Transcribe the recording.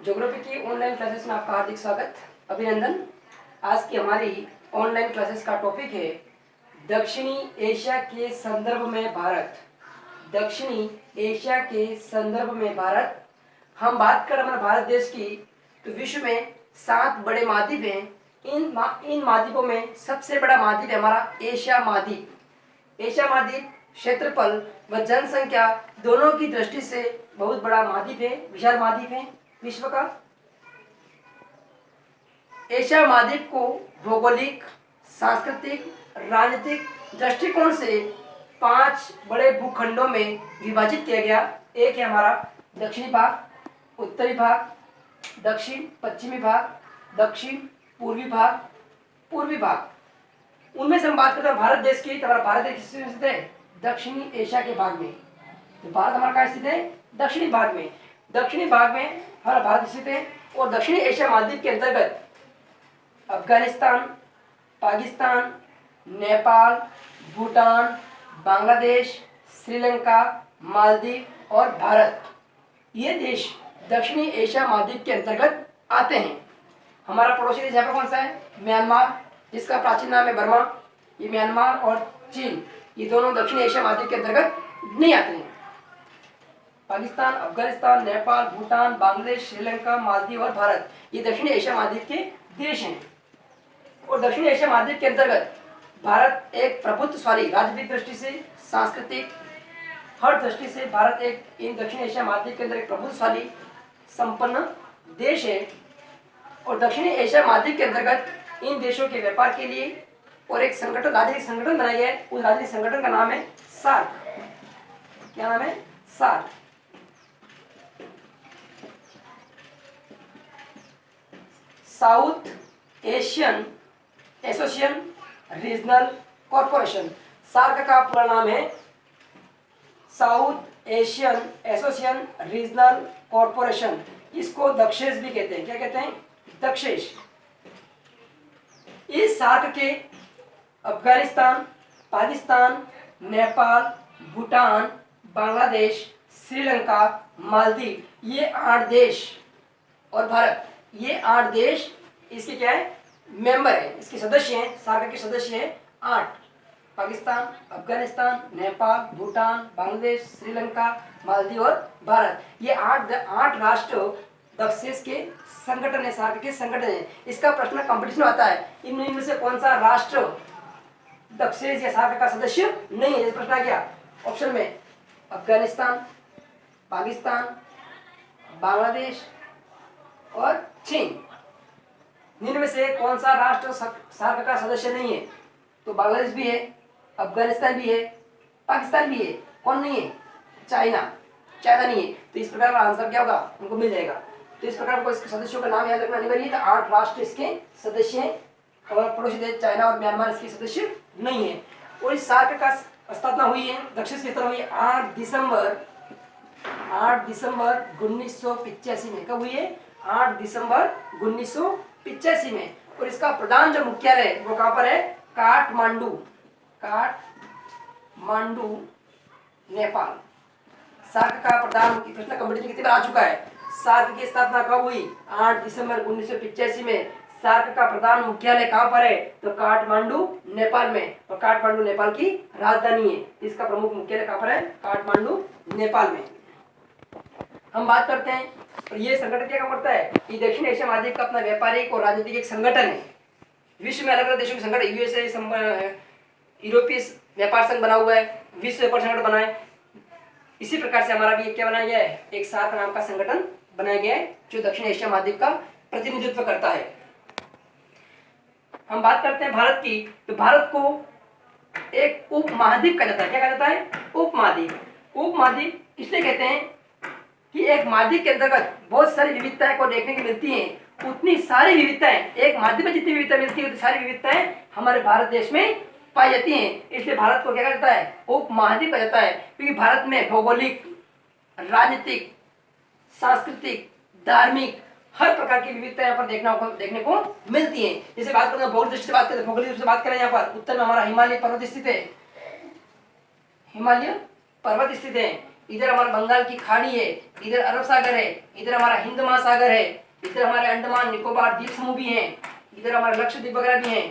Geography की online classes में आपका हार्दिक स्वागत, अभिनंदन। आज की हमारी ऑनलाइन क्लासेस का टॉपिक है दक्षिणी एशिया के संदर्भ में भारत। दक्षिणी एशिया के संदर्भ में भारत। हम बात कर हमारे भारत देश की, तो विश्व में 7 बड़े महाद्वीप हैं। इन महाद्वीपों में सबसे बड़ा महाद्वीप है हमारा एशिया महाद्वीप। एशिया महाद्वीप क्षेत्रफल व जनसंख्या दोनों की दृष्टि से बहुत बड़ा महाद्वीप है, विशाल महाद्वीप है विश्व का। एशिया महाद्वीप को भौगोलिक, सांस्कृतिक, राजनीतिक दृष्टिकोण से 5 बड़े भूखंडों में विभाजित किया गया। एक है हमारा दक्षिणी भाग, उत्तरी भाग, दक्षिण पश्चिमी भाग, दक्षिण पूर्वी भाग, पूर्वी भाग। उनमें से हम बात करते हैं भारत देश की। तो हमारा भारत देश किस में स्थित है? दक्षिणी एशिया के भाग में। तो भारत हमारा कहाँ स्थित है? दक्षिणी भाग में। दक्षिणी भाग में हमारा भारत स्थित है। और दक्षिणी एशिया महाद्वीप के अंतर्गत अफगानिस्तान, पाकिस्तान, नेपाल, भूटान, बांग्लादेश, श्रीलंका, मालदीव और भारत, ये देश दक्षिणी एशिया महाद्वीप के अंतर्गत आते हैं। हमारा पड़ोसी देश यहाँ पर कौन सा है? म्यांमार, जिसका प्राचीन नाम है बर्मा। ये म्यांमार और चीन, ये दोनों दक्षिण एशिया महाद्वीप के अंतर्गत नहीं आते हैं। पाकिस्तान, अफगानिस्तान, नेपाल, भूटान, बांग्लादेश, श्रीलंका, मालदीव और भारत, ये दक्षिण एशिया महाद्वीप के देश हैं। और दक्षिण एशिया महाद्वीप के अंतर्गत भारत एक प्रभुत्वशाली, राजनीतिक दृष्टि से, सांस्कृतिक, हर दृष्टि से भारत एक इन दक्षिण एशिया महाद्वीप के अंदर एक प्रभुत्वशाली संपन्न देश है। और दक्षिणी एशिया महाद्वीप के अंतर्गत इन देशों के व्यापार के लिए और एक संगठन, राजनीतिक संगठन बनाया गया है। उस राजनीतिक संगठन का नाम है सार्क। क्या नाम है? SAARC. South Asian association regional corporation. SAARC का पूरा नाम है South Asian association regional corporation. इसको दक्षेश भी कहते हैं। क्या कहते हैं? दक्षेश। इस सार्क के अफगानिस्तान, पाकिस्तान, नेपाल, भूटान, बांग्लादेश, श्रीलंका, मालदीव, ये 8 देश और भारत, ये 8 देश इसके क्या है? मेंबर है, इसके सदस्य हैं। सार्क के सदस्य हैं 8। पाकिस्तान, अफगानिस्तान, नेपाल, भूटान, बांग्लादेश, श्रीलंका, मालदीव और भारत, ये 8 राष्ट्र दक्षेश के संगठन है, सार्क के संगठन है। इसका प्रश्न कंपटीशन आता है, इनमें से कौन सा राष्ट्र दक्षेश या सार्क का सदस्य नहीं है? प्रश्न आ गया ऑप्शन में अफगानिस्तान, पाकिस्तान, बांग्लादेश और चीन। इनमें से कौन सा राष्ट्र सार्क का सदस्य नहीं है? तो बांग्लादेश भी है, अफगानिस्तान भी है, पाकिस्तान भी है। कौन नहीं है? चाइना। चाइना नहीं है। तो इस प्रकार का आंसर क्या होगा? उनको मिल जाएगा। तो इस प्रकार को इसके सदस्यों का नाम याद रखना अनिवार्य है। तो 8 राष्ट्र इसके सदस्य हैं और पड़ोसी देश चाइना और म्यांमार इसके सदस्य नहीं है। और इस सार्क का स्थापना हुई है, दक्षिण की स्थापना हुई है 8 दिसंबर 1985 में। कब हुई है? 8 दिसंबर 1985 में। और इसका प्रधान जो मुख्यालय है वो कहाँ पर है? काठमांडू, नेपाल। सार्क का प्रधान, प्रश्न कंपटीशन कितनी बार आ चुका है? सार्क की स्थापना कब हुई? 8 दिसंबर 1985 में। सार्क का प्रधान मुख्यालय कहाँ पर है? तो काठमांडू, नेपाल में। और काठमांडू नेपाल की राजधानी है। इसका प्रमुख मुख्यालय कहाँ पर है? काठमांडू, नेपाल में। हम बात करते हैं और ये संगठन क्या काम करता है? ये दक्षिण एशिया महाद्वीप का अपना व्यापारिक और राजनीतिक एक संगठन है। विश्व में अलग अलग देशों के संगठन, यूएसए, यूरोपीय व्यापार संघ बना हुआ है, विश्व व्यापार संगठन बना है। इसी प्रकार से हमारा भी क्या बनाया गया है? एक सार्क नाम का संगठन बनाया गया है जो दक्षिण एशिया महाद्वीप का प्रतिनिधित्व करता है। हम बात करते हैं भारत की। तो भारत को एक उप महाद्वीप कहा जाता है। क्या कहा जाता है? उप महाद्वीप। उप महाद्वीप इसलिए कहते हैं कि एक महाद्वीप के अंतर्गत बहुत सारी विविधताएं को देखने को मिलती हैं। उतनी सारी विविधताएं, एक महाद्वीप में जितनी विविधता मिलती है उतनी सारी विविधताएं हमारे भारत देश में पाई जाती हैं। इसलिए भारत को क्या कहा जाता है? उप महाद्वीप कहा जाता है। क्योंकि भारत में भौगोलिक, राजनीतिक, सांस्कृतिक, धार्मिक हर प्रकार की विविधता यहाँ पर देखने को मिलती है। जैसे बात करें भौगोलिक दृष्टि से बात करें, भौगोलिक रूप से बात करें, यहाँ पर उत्तर में हमारा हिमालय पर्वत स्थित है। हिमालय पर्वत स्थित है। इधर हमारा बंगाल की खाड़ी है, इधर अरब सागर है, इधर हमारा हिंद महासागर है, इधर हमारे अंडमान निकोबार द्वीप समूह भी हैं, इधर हमारे लक्षद्वीप वगैरह भी हैं।